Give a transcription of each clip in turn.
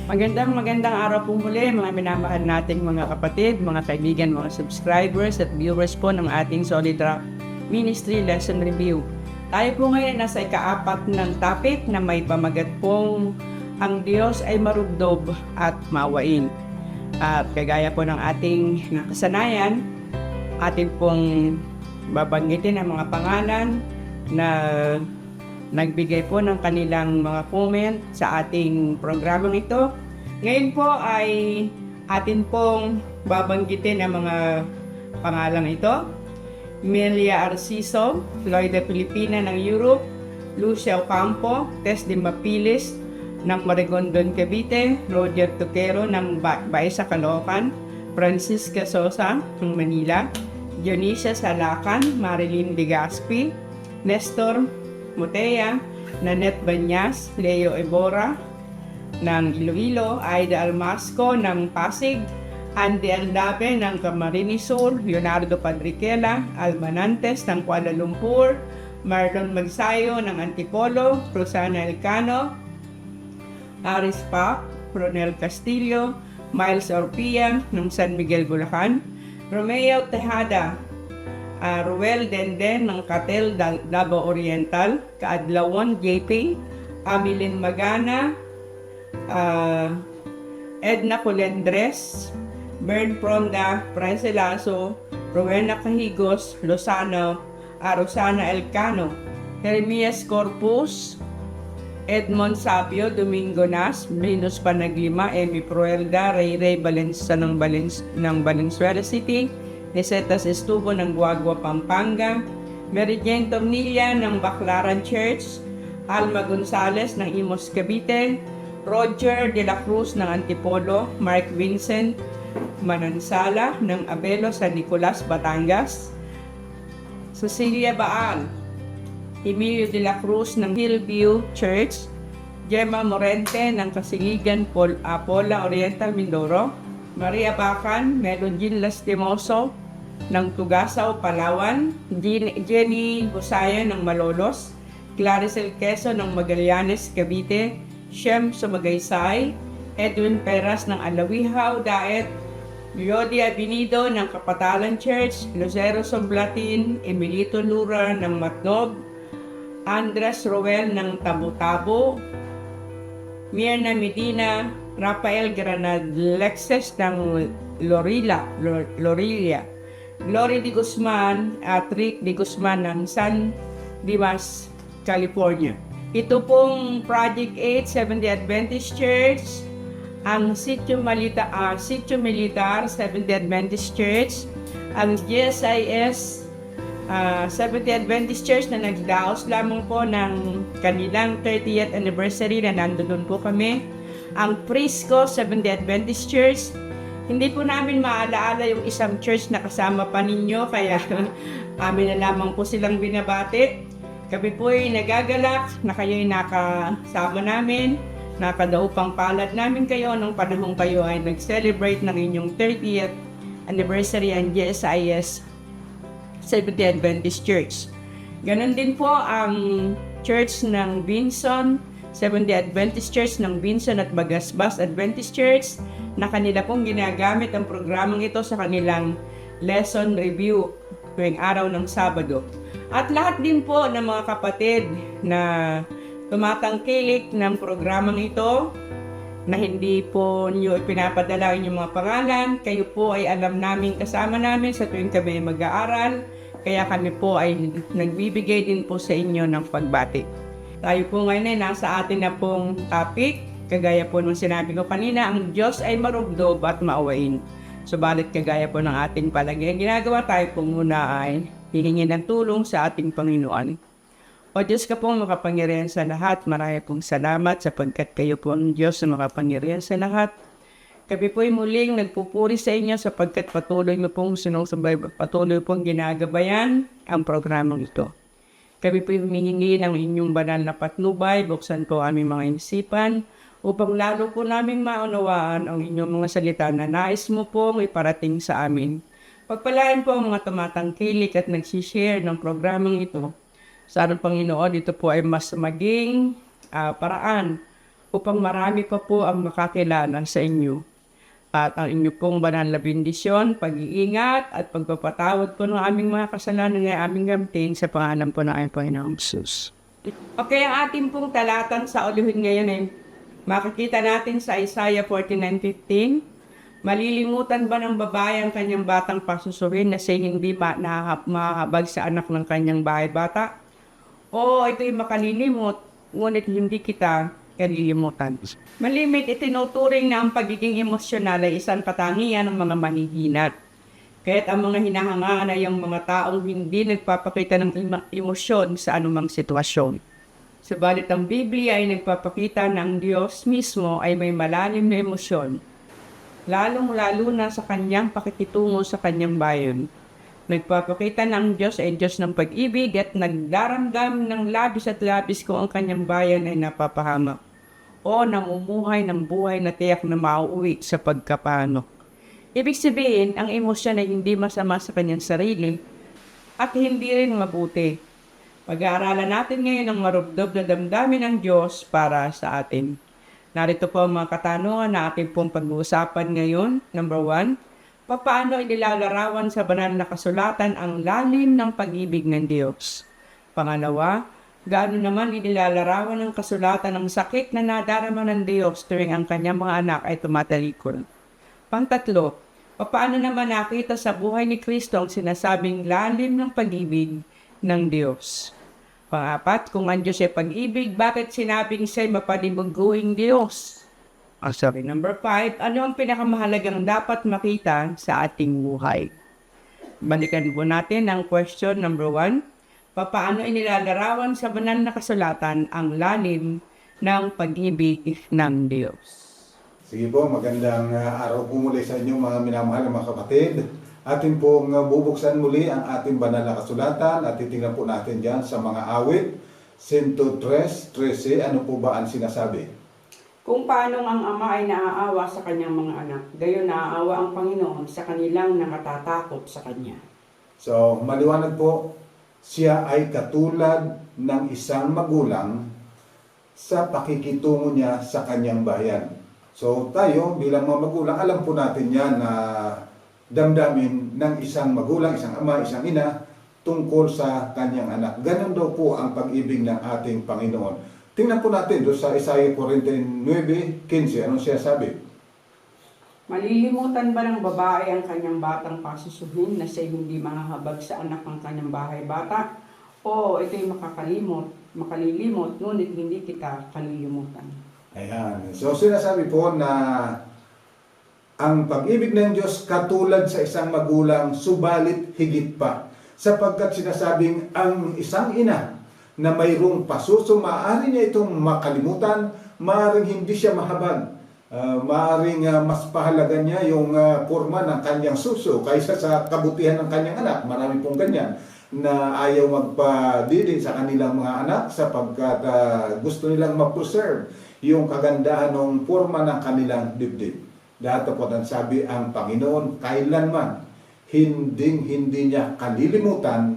Magandang araw po muli mga minamahal nating mga kapatid, mga kaibigan, mga subscribers at viewers po ng ating Solid Rock Ministry Lesson Review. Tayo po ngayon nasa ika-4 ng topic na may pamagat pong ang Diyos ay marugdob at maawain. At kagaya po ng ating kasanayan, atin pong babanggitin ang mga pangalan na nagbigay po ng kanilang mga comment sa ating programang ito. Ngayon po ay atin pong babanggitin ang mga pangalang ito. Melia Arciso, Floyda Filipina ng Europe, Lucia Ocampo, Tess de Mapilis ng Marigondon, Cavite, Roger Tuquero ng Baisa, Caloocan, Francisca Sosa ng Manila, Dionisia Salacan, Marilyn Legaspi, Nestor Mutea, Nanette Banyas, Leo Ebora ng Iloilo, Aida Almasco ng Pasig, Andy Aldabe ng Camarines Sur, Leonardo Padriquela, Almanantes ng Kuala Lumpur, Marlon Magsayo ng Antipolo, Rosana Elcano, Aris Pak, Ronel Castillo, Miles Orpia ng San Miguel, Bulacan, Romeo Tejada, Ruel Denden ng Catel Davao Oriental, Kaadlawan JP, Amilin Magana, Edna Colendres, Bern Pronda, Prince Lasso, Rowena Cahigos, Rosana Elcano, Jeremias Corpus, Edmond Sapio, Domingo Nas, Venus Panaglima, Emi Proelda, Ray Valenza ng Valenzuela City, Nicetas Estubo ng Guagua, Pampanga, Mary Jane Tornilla ng Baclaran Church, Alma Gonzales ng Imos, Cavite, Roger de la Cruz ng Antipolo, Mark Vincent Manansala ng Abelo, San Nicolas, Batangas, Cecilia Baal, Emilio de la Cruz ng Hillview Church, Gemma Morente ng Kasiligan, Pola Oriental, Mindoro, Maria Bacan, Melodin Lastimoso ng Tugasaw, Palawan, Jenny Busaya ng Malolos, Claricel Queso ng Magallanes, Cavite, Shem Sumagaysay, Edwin Peras ng Alawihaw, Daet, Yodi Abinido ng Kapatalan Church, Lucero Somblatin, Emilito Lura ng Matnog, Andres Roel ng Tabo-Tabo, Mirna Medina, Rafael Granadlexes ng Lorilla, Glory de Guzman at Rick de Guzman ng San Dimas, California. Ito pong Project 8 Seventh-day Adventist Church, ang Sitio Militar Seventh-day Adventist Church, ang GSIS Seventh-day Adventist Church na nagdaos lamang po ng kanilang 30th anniversary na nandoon po kami. Ang Prisco Seventh-day Adventist Church, hindi po namin maalaala yung isang church na kasama pa ninyo, kaya amin na lamang po silang binabati. Kami po ay nagagalak na kayo'y nakasama namin, nakadaupang palad namin kayo nung panahon kayo ay nag-celebrate ng inyong 30th anniversary ang GSIS Seventh-day Adventist Church. Ganon din po ang church ng Vinson, Seventh-day Adventist Church ng Vinson at Bagasbas Adventist Church, na kanila pong ginagamit ang programang ito sa kanilang lesson review tuwing araw ng Sabado. At lahat din po ng mga kapatid na tumatangkilik ng programang ito, na hindi po nyo ipinapadala yung mga pangalan, kayo po ay alam namin, kasama namin sa tuwing kami mag-aaral, kaya kami po ay nagbibigay din po sa inyo ng pagbati. Tayo po ngayon ay nasa atin na pong topic, kagaya po nung sinabi ko kanina, ang Diyos ay marugdob at maawain. Subalit kagaya po ng ating palagi ginagawa, tayo po muna ay hihingin ng tulong sa ating Panginoon. O Diyos ka pong makapangyarihan sa lahat, marami pong salamat sapagkat kayo po ang Diyos na makapangyarihan sa lahat. Kami po ay muling nagpupuri sa inyo sapagkat patuloy mo pong sinusubay, patuloy pong ginagabayan ang programang ito. Kami po ay humihingi ng inyong banal na patnubay, buksan po aming mga isipan, upang lalo po naming maunawaan ang inyong mga salita na nais mo pong iparating sa amin. Pagpalain po ang mga tumatangkilik at nagsishare ng programang ito. Sa Panginoon, ito po ay mas maging paraan upang marami pa po ang makakilala sa inyo. At ang inyo pong banal na bendisyon, pag-iingat at pagpapatawad po ng aming mga kasalanan ay aming gamitin sa pangalan po ng aming Panginoong Jesus. Okay, ang ating pong talatan sa ulihin ngayon ay makikita natin sa Isaiah 49:15. Malilimutan ba ng babae ang kanyang batang pasusuhin na siya hindi mahabag sa anak ng kanyang bahay bata? O ito'y makalilimot, ngunit hindi kita kalilimutan. Malimit, itinuturing na ang pagiging emosyonal ay isang katangian ng mga manihinat. Kaya't ang mga hinahangaan ay ang mga taong hindi nagpapakita ng emosyon sa anumang sitwasyon. Subalit ang Biblia ay nagpapakita na ang Diyos mismo ay may malalim na emosyon, lalong-lalo na sa kanyang pakikitungo sa kanyang bayan. Nagpapakita na ang Diyos ay Diyos ng pag-ibig at nagdaramdam ng labis at labis kung ang kanyang bayan ay napapahamak o namumuhay ng buhay na tiyak na mauuwi sa pagkapano. Ibig sabihin, ang emosyon ay hindi masama sa kanyang sarili at hindi rin mabuti. Pag-aaralan natin ngayon ang marubdob na damdamin ng Diyos para sa atin. Narito po ang mga katanungan na ating pong pag-uusapan ngayon. Number 1, paano inilalarawan sa banal na kasulatan ang lalim ng pag-ibig ng Diyos? Pangalawa, gaano naman inilalarawan ng kasulatan ang sakit na nadarama ng Diyos tuwing ang kanyang mga anak ay tumatalikod? Pangtatlo, paano naman nakita sa buhay ni Kristo ang sinasabing lalim ng pag-ibig ng Diyos? Pangapat, kung ang Diyos ay pag-ibig, bakit sinabing siya'y mapanimuguing Diyos? Number 5, ano ang pinakamahalagang dapat makita sa ating buhay? Balikan po natin ang question number 1. Paano inilalarawan sa banal na kasulatan ang lalim ng pag-ibig ng Diyos? Sige po, magandang araw po muli sa inyong mga minamahal na mga kapatid. Atin pong bubuksan muli ang ating banal na kasulatan at titingnan po natin dyan sa mga awit. 103:13, ano po ba ang sinasabi? Kung paano ang ama ay naaawa sa kanyang mga anak, gayon naaawa ang Panginoon sa kanilang nakatatakot sa Kanya. So, maliwanag po, siya ay katulad ng isang magulang sa pakikitungo niya sa kanyang bayan. So, tayo bilang mga magulang, alam po natin yan na damdamin ng isang magulang, isang ama, isang ina tungkol sa kanyang anak. Ganon daw po ang pag-ibig ng ating Panginoon. Tingnan po natin doon sa Isaiah 49:15. Anong siya sabi? Malilimutan ba ng babae ang kanyang batang pasusuhin na siya hindi manghahabag sa anak ng kanyang bahay bata? O ito'y makalilimot, ngunit hindi kita kalilimutan. Ayan. So sinasabi po na ang pag-ibig ng Diyos katulad sa isang magulang, subalit higit pa. Sapagkat sinasabing ang isang ina na mayroong pasuso, maaari niya itong makalimutan, maaaring hindi siya mahabag. Maaaring mas pahalaga niya yung forma ng kanyang suso kaysa sa kabutihan ng kanyang anak. Marami pong ganyan na ayaw magpadidi sa kanilang mga anak sapagkat gusto nilang ma-preserve yung kagandahan ng forma ng kanilang dibdib. Dahil po ang sabi ang Panginoon, kailanman hindi niya kalilimutan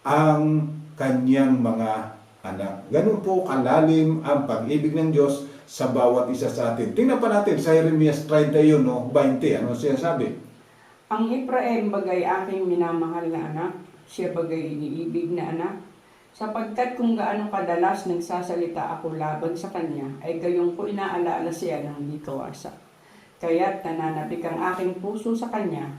ang kanyang mga anak. Ganun po kalalim ang pag-ibig ng Diyos sa bawat isa sa atin. Tingnan pa natin sa Jeremias 31:20. Ano siya sabi? Ang Ephraim bagay aking minamahal na anak, siya bagay iniibig na anak, sapagkat kung gaano kadalas nagsasalita ako laban sa kanya, ay gayong ko inaalaala siya ng di kawasa. Kaya't nananabik ang aking puso sa kanya,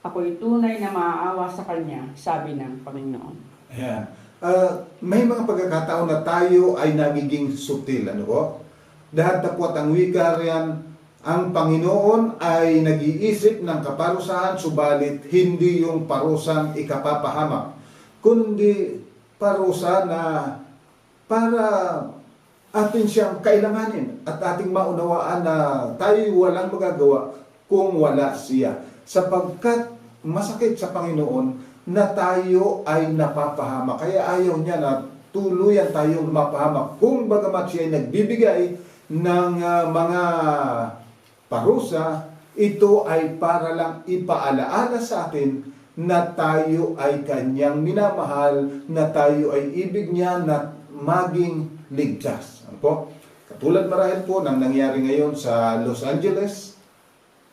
ako'y tunay na maaawa sa kanya, sabi ng Panginoon. Ayan. May mga pagkakataon na tayo ay nagiging sutil. Ano po? Dahil tapos ang wika riyan, ang Panginoon ay nag-iisip ng kaparusahan, subalit hindi yung parusang ikapapahamak, kundi parusa na para atin siyang kailanganin at ating maunawaan na tayo walang magagawa kung wala siya. Sapagkat masakit sa Panginoon na tayo ay napapahamak. Kaya ayaw niya na tuluyan tayong mapahamak. Kung bagamat siya ay nagbibigay ng mga parusa, ito ay para lang ipaalaala sa atin na tayo ay kanyang minamahal, na tayo ay ibig niya na maging ligtas. Ano po? Katulad marahil po ng nangyari ngayon sa Los Angeles,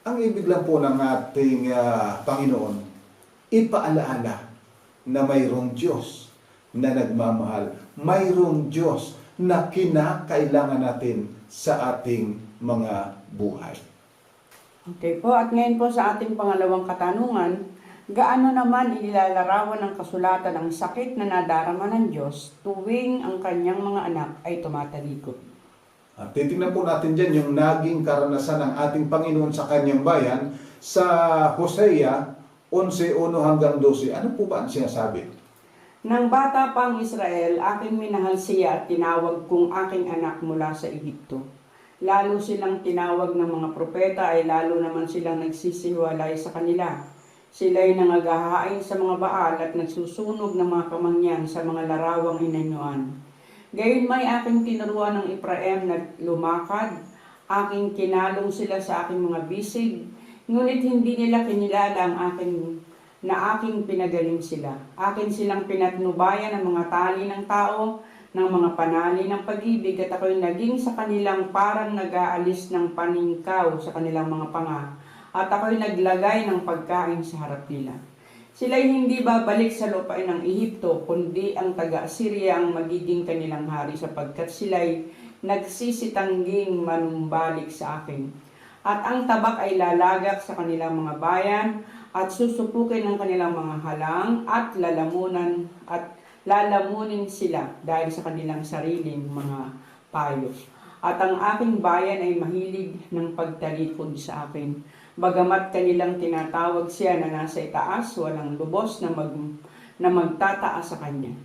ang ibig lang po ng ating Panginoon, ipaalaala na mayroong Diyos na nagmamahal, mayroong Diyos na kinakailangan natin sa ating mga buhay. Okay po, at ngayon po sa ating pangalawang katanungan, gaano naman inilalarawan ng kasulatan ang sakit na nadarama ng Diyos tuwing ang kanyang mga anak ay tumatalikod? At titingnan po natin dyan yung naging karanasan ng ating Panginoon sa kanyang bayan sa Hosea 11:1 hanggang 12. Ano po ba ang sinasabi? Nang bata pang Israel, aking minahal siya at tinawag kong aking anak mula sa Ehipto. Lalo silang tinawag ng mga propeta ay lalo naman silang nagsisiwalay sa kanila. Sila'y nangagahain sa mga baal at nagsusunog ng mga kamangyan sa mga larawang inanyuan. Gayon may aking tinuruan ng Ephraim na lumakad, aking kinalong sila sa aking mga bisig, ngunit hindi nila kinilala ang aking pinagaling sila. Akin silang pinatnubayan ng mga tali ng tao, ng mga panali ng pag-ibig, at ako'y naging sa kanilang parang nag-aalis ng paningkaw sa kanilang mga panga, at ako'y naglagay ng pagkain sa harap nila. Sila'y hindi babalik sa lupain ng Ehipto, kundi ang taga-Assyria ang magiging kanilang hari, sapagkat sila'y nagsisitangging manumbalik sa akin. At ang tabak ay lalagak sa kanilang mga bayan, at susupukin ng kanilang mga halang, at lalamunin sila dahil sa kanilang sariling mga payo. At ang aking bayan ay mahilig ng pagtalikod sa akin. Bagamat kanilang tinatawag siya na nasa itaas, walang lubos na magtataas sa kanya.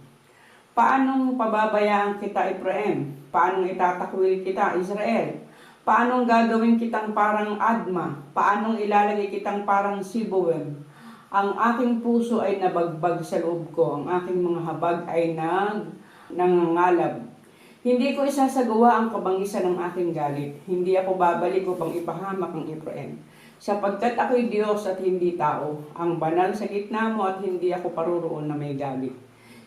Paanong pababayaan kita, Ephraim? Paanong itatakwil kita, Israel? Paanong gagawin kitang parang Adma? Paanong ilalagay kitang parang Siboem? Ang aking puso ay nabagbag sa loob ko, ang aking mga habag ay nangangalab. Hindi ko isasagawa ang kabangisan ng aking galit. Hindi ako babalik upang ipahamak ang Ephraim. Sapagkat ako'y Diyos at hindi tao, ang banal sa gitna mo at hindi ako paroroon na may galit.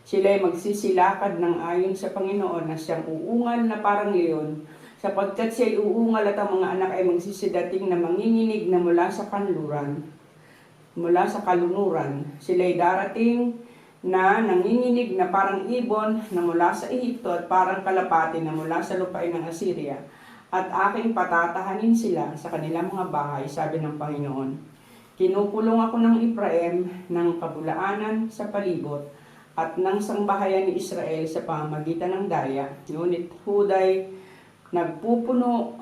Sila'y magsisilakad ng ayon sa Panginoon na siyang uungal na parang leon, sapagkat siya'y uungal at ang mga anak ay magsisidating na manginginig na mula sa kalunuran. Sila'y darating na nanginginig na parang ibon na mula sa Ehipto at parang kalapati na mula sa lupain ng Assyria. At aking patatahanin sila sa kanilang mga bahay, sabi ng Panginoon. Kinukulong ako ng Ephraim ng kabulaanan sa palibot at ng sangbahayan ni Israel sa pamamagitan ng daya. Ngunit Huday nagpupuno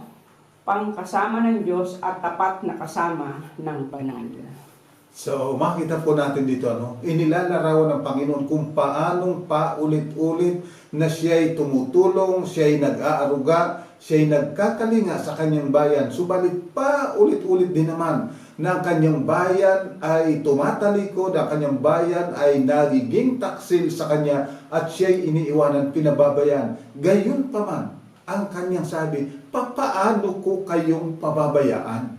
pang kasama ng Diyos at tapat na kasama ng banal. So, makita po natin dito, inilalarawan ng Panginoon kung paanong paulit-ulit na siya'y tumutulong, siya'y nag-aaruga, siya'y nagkakalinga sa kanyang bayan. Subalit paulit-ulit din naman na ang kanyang bayan ay tumatalikod, ang kanyang bayan ay nagiging taksil sa kanya at siya'y iniiwanan, pinababayaan. Gayon pa man, ang kanyang sabi, papaano ko kayong pababayaan?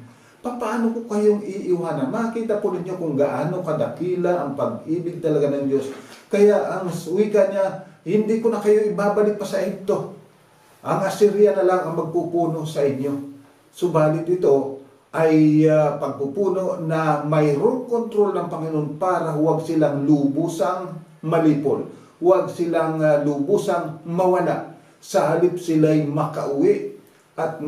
Paano ko kayong iiwanan? Makita po ninyo kung gaano kadakila ang pag-ibig talaga ng Diyos. Kaya ang wika niya, hindi ko na kayo ibabalik pa sa Ehipto. Ang Assyria na lang ang magpupuno sa inyo. Subalit ito ay pagpupuno na mayroong kontrol ng Panginoon para huwag silang lubusang malipol. Huwag silang lubusang mawala. Sa halip sila'y makauwi at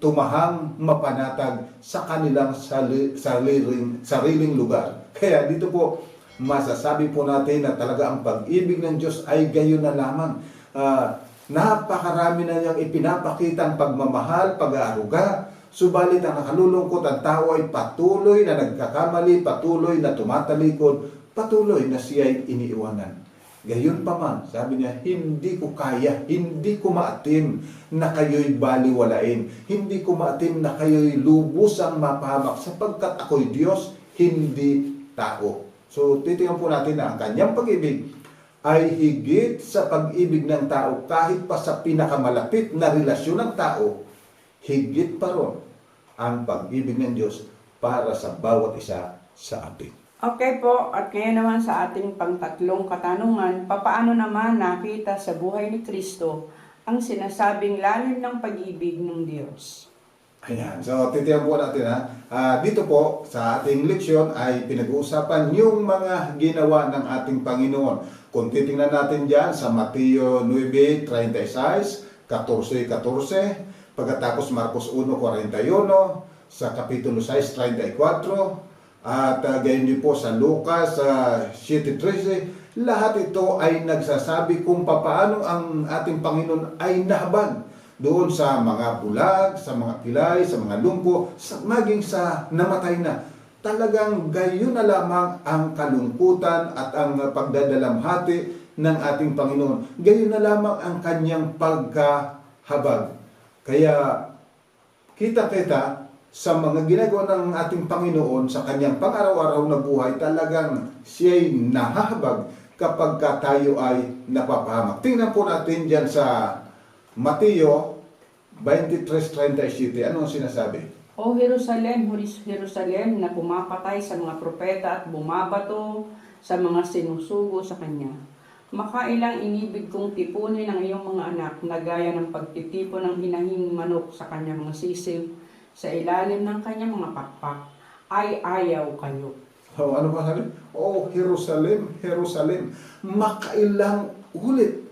tumahang mapanatag sa kanilang sariling lugar. Kaya dito po, masasabi po natin na talaga ang pag-ibig ng Diyos ay gayon na lamang. Napakarami na niyang ipinapakita ang pagmamahal, pag-aaruga, subalit ang nakalulungkot ang tao ay patuloy na nagkakamali, patuloy na tumatalikod, patuloy na siya'y iniiwanan. Gayon pa man, sabi niya, hindi ko kaya, hindi ko maatim na kayo'y baliwalain. Hindi ko maatim na kayo'y lubusang mapahamak sapagkat ako'y Diyos, hindi tao. So, titingnan po natin na ang kanyang pag-ibig ay higit sa pag-ibig ng tao kahit pa sa pinakamalapit na relasyon ng tao, higit pa ron ang pag-ibig ng Diyos para sa bawat isa sa atin. Okay po, at ngayon naman sa ating pangtatlong katanungan, papaano naman nakita sa buhay ni Kristo ang sinasabing lalim ng pag-ibig ng Diyos. Ayan. So, titiyan po natin ha. Dito po sa ating leksyon ay pinag-uusapan yung mga ginawa ng ating Panginoon. Kung titingnan natin dyan sa Mateo 9:36, 14:14, pagkatapos Marcos 1:41, sa Kapitulo 6:34, at gayon din po sa Lucas 7:13, lahat ito ay nagsasabi kung paano ang ating Panginoon ay nahabag doon sa mga bulag, sa mga pilay, sa mga lumpo, maging sa namatay na. Talagang gayon na lamang ang kalungkutan at ang pagdadalamhati ng ating Panginoon. Gayon na lamang ang kanyang pagkahabag. Kaya kita-kita sa mga ginagawa ng ating Panginoon sa kanyang pang-araw-araw na buhay, talagang siya'y nahahabag kapag tayo ay napapahamak. Tingnan po natin dyan sa Mateo 23:37. Ano ang sinasabi? O Jerusalem, Jerusalem, na pumapatay sa mga propeta at bumabato sa mga sinusugo sa kanya. Makailang inibig kong tipunin ang iyong mga anak na gaya ng pagtitipon ng hinahing manok sa kanyang mga sisiw sa ilalim ng kanyang mga pakpak, ay ayaw kayo. Ano ba sabi? Oh, Jerusalem, Jerusalem, makailang ulit.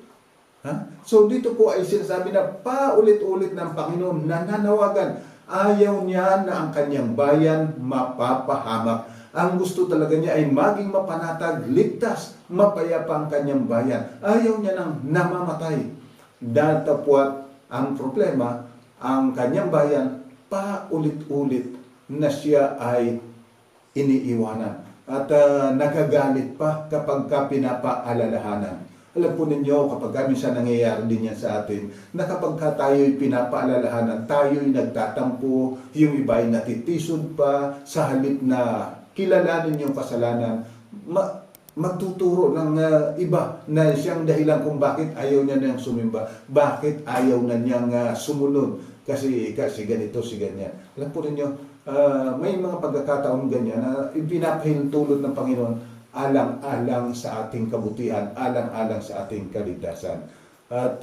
So dito po ay sinasabi na paulit-ulit ng Panginoon na nanawagan. Ayaw niya na ang kanyang bayan mapapahamak. Ang gusto talaga niya ay maging mapanatag, ligtas, mapayapa ang kanyang bayan. Ayaw niya nang namamatay. Datapwat ang problema, ang kanyang bayan paulit-ulit na siya ay iniiwanan. At nagagalit pa kapag pinapaalalahanan. Alam po ninyo, kapag minsan nangyayari din yan sa atin, na kapag tayo'y pinapaalalahanan, tayo'y nagtatampo, yung iba ay natitisod pa, sa halip na kilalanin yung kasalanan, magtuturo ng iba na siyang dahilan kung bakit ayaw niya nang sumimba, bakit ayaw na niyang sumunod, kasi ganito, si ganyan. Alam po ninyo, may mga pagkakataon ganyan na ipinapahintulot ng Panginoon, alang-alang sa ating kabutihan, alang-alang sa ating kaligtasan. At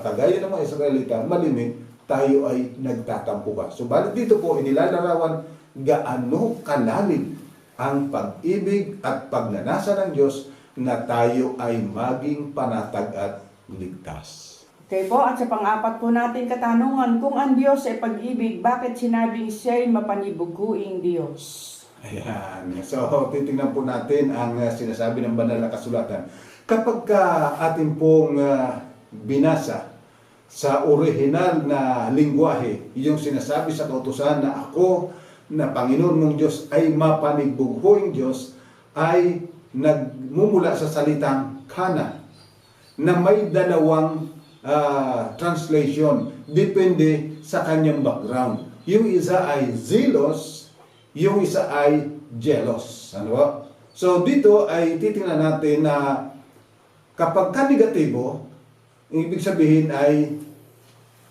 kagaya ng mga Israelita, malimit, tayo ay nagtatampo pa. Subalit dito po, inilalarawan gaano kalalim ang pag-ibig at pagnanasa ng Diyos na tayo ay maging panatag at ligtas. Okay po, at sa pang-apat po natin katanungan, kung ang Diyos ay pag-ibig, bakit sinabing siya'y mapanibuguing Diyos? Ayan. So, titingnan po natin ang sinasabi ng banal na kasulatan. Kapag ating pong binasa sa orihinal na lingwahe, yung sinasabi sa kautusan na ako, na Panginoon mong Diyos ay mapanibughoing Diyos, ay nagmumula sa salitang kana, na may dalawang translation, depende sa kanyang background. Yung isa ay zealous, yung isa ay jealous. Ano ba? So dito ay titingnan natin na kapag negatibo, ibig sabihin ay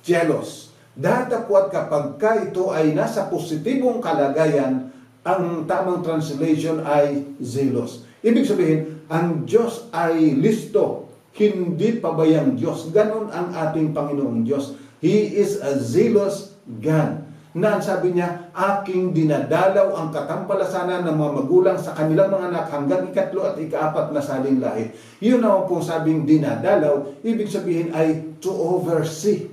jealous. Datapwat kapag ito ay nasa positibong kalagayan, ang tamang translation ay zealous. Ibig sabihin, ang Diyos ay listo, hindi pabayang Diyos. Ganon ang ating Panginoong Diyos. He is a zealous God. Na sabi niya, aking dinadalaw ang katampalasanan ng mga magulang sa kanilang mga anak hanggang ikatlo at ikaapat na saling lahi. Yun naman pong sabing dinadalaw, ibig sabihin ay to oversee.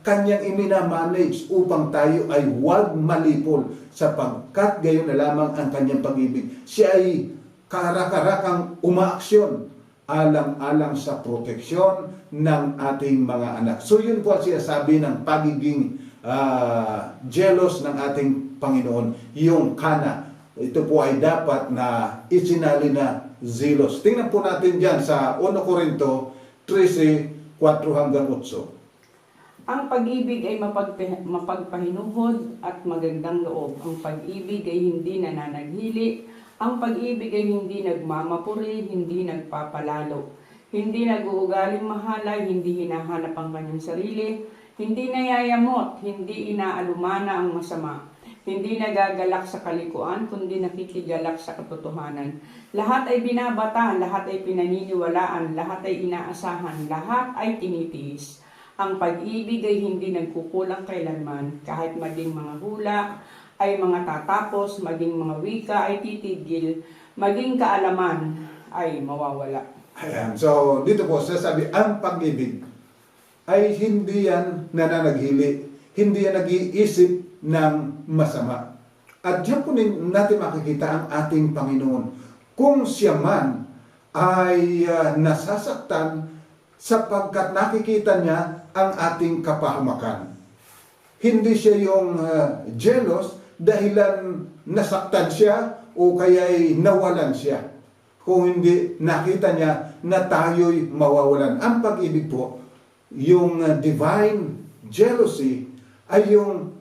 Kanyang iminamanage upang tayo ay huwag malipol sapagkat gayon na lamang ang kanyang pag-ibig. Siya ay karak-karakang umaaksyon alang-alang sa proteksyon ng ating mga anak. So yun po ang sinasabi ng pagiging jealous ng ating Panginoon, yung kana. Ito po ay dapat na isinali na zealous. Tingnan po natin dyan sa 1 Corinto 13:4-8. Ang pag-ibig ay mapagpahinuhod at magandang loob. Ang pag-ibig ay hindi nananaghili. Ang pag-ibig ay hindi nagmamapuri, hindi nagpapalalo. Hindi nag-uugaling mahalay, hindi hinahanap ang kanyang sarili. Hindi nayayamot, hindi inaalumana ang masama. Hindi nagagalak sa kalikuan, kundi nakikigalak sa katotohanan. Lahat ay binabata, lahat ay pinaniniwalaan, lahat ay inaasahan, lahat ay tinitiis. Ang pag-ibig ay hindi nagkukulang kailanman, kahit maging mga hula ay mga tatapos, maging mga wika ay titigil, maging kaalaman ay mawawala. Ayan. So, dito po sasabi, ang pag-ibig ay hindi yan nananaghili, hindi yan nag-iisip ng masama. At diyan po natin makikita ang ating Panginoon. Kung siya man ay nasasaktan sapagkat nakikita niya ang ating kapahamakan. Hindi siya yung jealous dahilan nasaktan siya o kaya'y nawalan siya. Kung hindi nakita niya na tayo'y mawawalan. Ang pag-ibig po, yung divine jealousy ay yung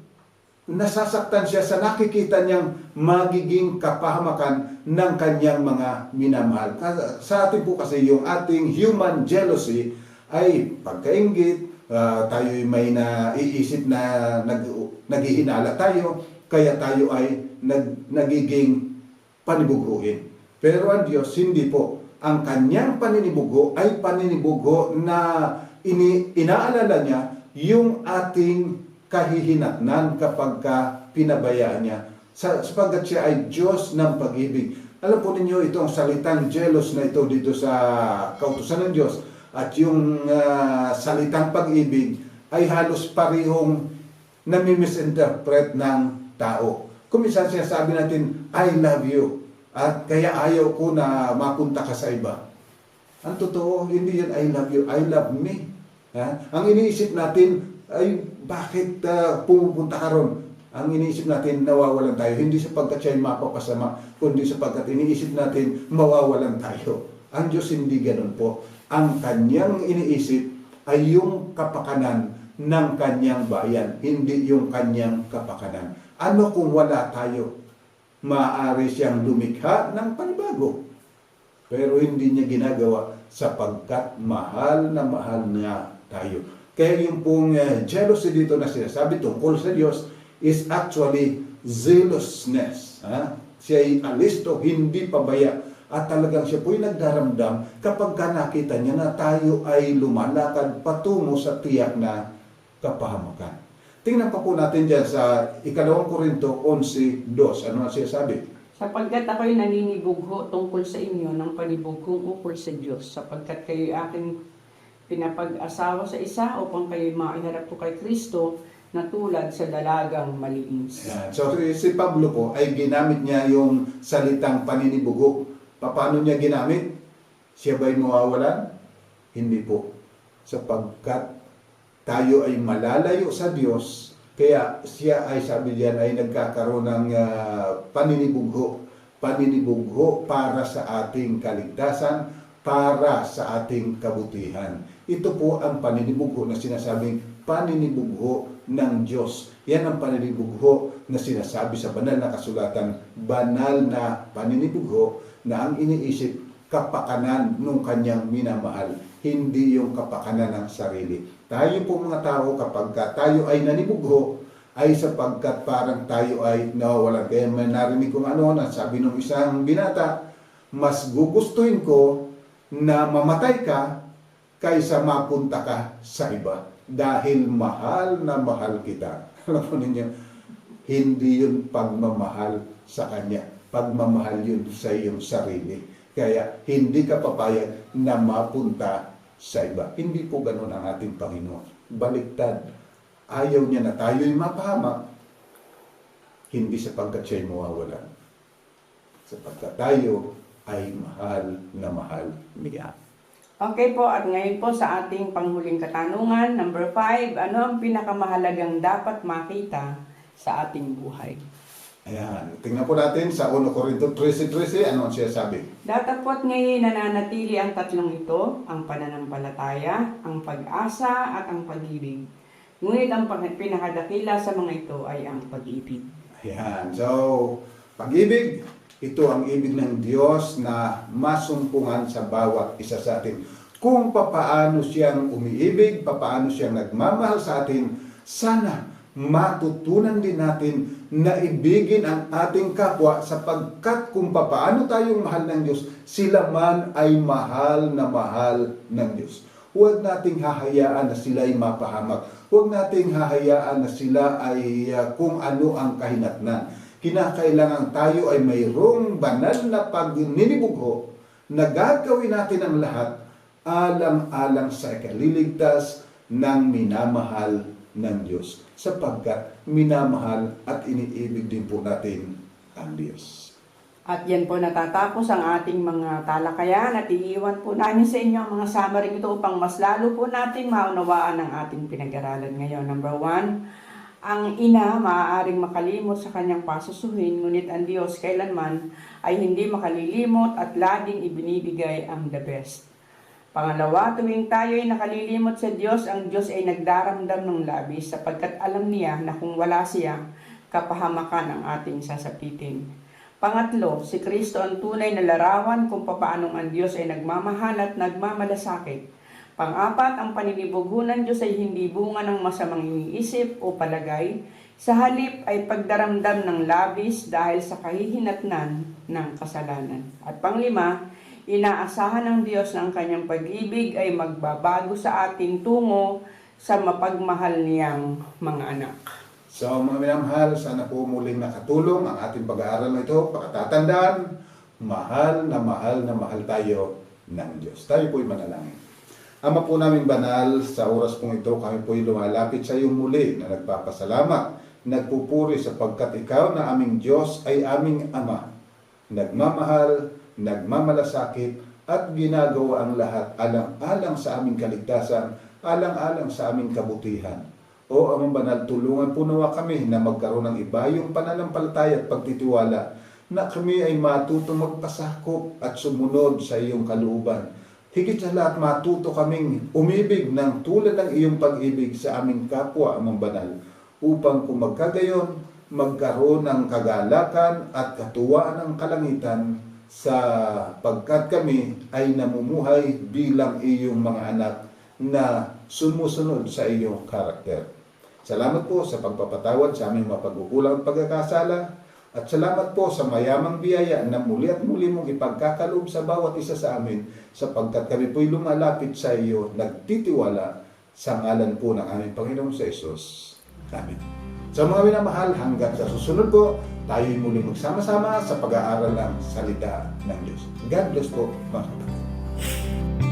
nasasaktan siya sa nakikita niyang magiging kapahamakan ng kanyang mga minamahal. Sa atin po kasi yung ating human jealousy ay pagkainggit, tayo'y may naiisip na naghihinala tayo, kaya tayo ay nagiging panibughuin. Pero ang Diyos, hindi po. Ang kanyang paninibugho ay paninibugho na inaalala niya yung ating kahihinatnan kapag pinabayaan niya. Sapagkat siya ay Diyos ng pag-ibig. Alam po ninyo, itong salitang jealous na ito dito sa kautusan ng Diyos at yung salitang pag-ibig ay halos parehong nami-misinterpret ng tao. Kung minsan sinasabi natin, I love you, at kaya ayaw ko na mapunta ka sa iba. Ang totoo, hindi yan I love you, I love me. Ang iniisip natin ay bakit pumupunta ka ron? Ang iniisip natin, nawawalan tayo. Hindi sapagkat siya ay mapapasama, kundi sapagkat iniisip natin, mawawalan tayo. Ang Diyos hindi ganun po. Ang kanyang iniisip ay yung kapakanan ng kanyang bayan, hindi yung kanyang kapakanan. Ano kung wala tayo? Maaari siyang lumikha ng panibago. Pero hindi niya ginagawa sapagkat mahal na mahal niya tayo. Kaya yung pong jealousy dito na sinasabi tungkol sa Diyos is actually zealousness. Siya ay alisto, hindi pabaya. At talagang siya po'y nagdaramdam kapag nakita niya na tayo ay lumalakad patungo sa tiyak na kapahamakan. Tingnan pa po natin dyan sa 2 Korinto 11:2. Ano na siya sabi? Sapagkat ako'y naninibugho tungkol sa inyo ng panibughong ukol sa Diyos, sapagkat kayo'y aking pinapag-asawa sa isa upang kayo'y maiharap ko kay Kristo na tulad sa dalagang malinis. Yan. So si Pablo po ay ginamit niya yung salitang paninibugho. Paano niya ginamit? Siya ba'y mawawalan? Hindi po. Sapagkat tayo ay malalayo sa Diyos, kaya siya ay sabi diyan ay nagkakaroon ng paninibugho. Paninibugho para sa ating kaligtasan, para sa ating kabutihan. Ito po ang paninibugho na sinasabing paninibugho ng Diyos. Yan ang paninibugho na sinasabi sa banal na kasulatan, banal na paninibugho na ang iniisip kapakanan ng kanyang minamahal, hindi yung kapakanan ng sarili. Tayo po mga tao, kapag tayo ay nanibugho, ay sapagkat parang tayo ay nawawalan. Kaya may narinig kong sabi ng isang binata, mas gugustuhin ko na mamatay ka kaysa mapunta ka sa iba. Dahil mahal na mahal kita. Alam mo ninyo, hindi yun pagmamahal sa Kanya. Pagmamahal yun sa iyong sarili. Kaya hindi ka papayag na mapunta sa iba. Hindi po ganun ang ating Panginoon. Baliktad. Ayaw niya na tayo'y mapahamak. Hindi sapagkat siya'y mawawalan. Sapagkat tayo ay mahal na mahal niya. Okay po, at ngayon po sa ating panghuling katanungan, number 5, ano ang pinakamahalagang dapat makita sa ating buhay? Ayan, tingnan po natin sa 1 Corinto 13:13, ano ang siya sabi? Datapwat ngayon nananatili ang tatlong ito, ang pananampalataya, ang pag-asa at ang pag-ibig. Ngunit ang pinakadakila sa mga ito ay ang pag-ibig. Ayan, so pag-ibig, ito ang ibig ng Diyos na masumpungan sa bawat isa sa atin. Kung papaano siyang umiibig, papaano siyang nagmamahal sa atin, sana matutunan din natin na ibigin ang ating kapwa sapagkat kung papaano tayong mahal ng Diyos, sila man ay mahal ng Diyos. Huwag nating hahayaan na sila ay mapahamak. Huwag nating hahayaan na sila ay kung ano ang kahinatnan. Kinakailangan tayo ay mayroong banal na pagninibugho na gagawin natin ang lahat alang-alang sa ikaliligtas ng minamahal ng Diyos. Sapagkat minamahal at iniibig din po natin ang Diyos. At yan po natatapos ang ating mga talakayan at iiwan po namin sa inyo ang mga summary ito upang mas lalo po natin maunawaan ang ating pinag-aralan ngayon. Number 1, ang ina maaaring makalimot sa kanyang pasusuhin, ngunit ang Diyos kailanman ay hindi makalilimot at laging ibinibigay ang the best. Pangalawa, tuwing tayo ay nakalilimot sa Diyos, ang Diyos ay nagdaramdam ng labis sapagkat alam niya na kung wala siya, kapahamakan ang ating sasapitin. Pangatlo, si Kristo ang tunay na larawan kung papaanong ang Diyos ay nagmamahal at nagmamalasakit. Pang-apat, ang paninibugho ng Diyos ay hindi bunga ng masamang iniisip o palagay. Sa halip ay pagdaramdam ng labis dahil sa kahihinatnan ng kasalanan. At panglima, inaasahan ng Diyos na ang kanyang pag-ibig ay magbabago sa atin tungo sa mapagmahal niyang mga anak. So mga minamahal, sana po muling nakatulong ang ating pag-aaral na ito. Pakatatandaan, mahal na mahal tayo ng Diyos. Tayo po'y manalangin. Ama po naming banal, sa oras pong ito, kami po'y lumalapit sa iyong muli na nagpapasalamat, nagpupuri sapagkat ikaw na aming Diyos ay aming Ama. Nagmamahal, nagmamalasakit, at ginagawa ang lahat alang-alang sa aming kaligtasan, alang-alang sa aming kabutihan. O amang banal, tulungan po nawa kami na magkaroon ng ibayong pananampalataya at pagtitiwala na kami ay matutong magpasakop at sumunod sa iyong kalooban. Higit sa lahat, matuto kaming umibig ng tulad ng iyong pag-ibig sa aming kapwa amang banal upang kung magkagayon, magkaroon ng kagalakan at katuwaan ng kalangitan sapagkat kami ay namumuhay bilang iyong mga anak na sumusunod sa iyong karakter. Salamat po sa pagpapatawad sa aming mga pagkukulang at pagkakasala. At salamat po sa mayamang biyaya na muli at muli mong ipagkakaloob sa bawat isa sa amin sapagkat kami po'y lumalapit sa iyo, nagtitiwala sa ngalan po ng aming Panginoong sa Isus. Amen. Sa mga minamahal, hanggang sa susunod po, tayo'y muli magsama-sama sa pag-aaral ng salita ng Diyos. God bless po mga kapatid.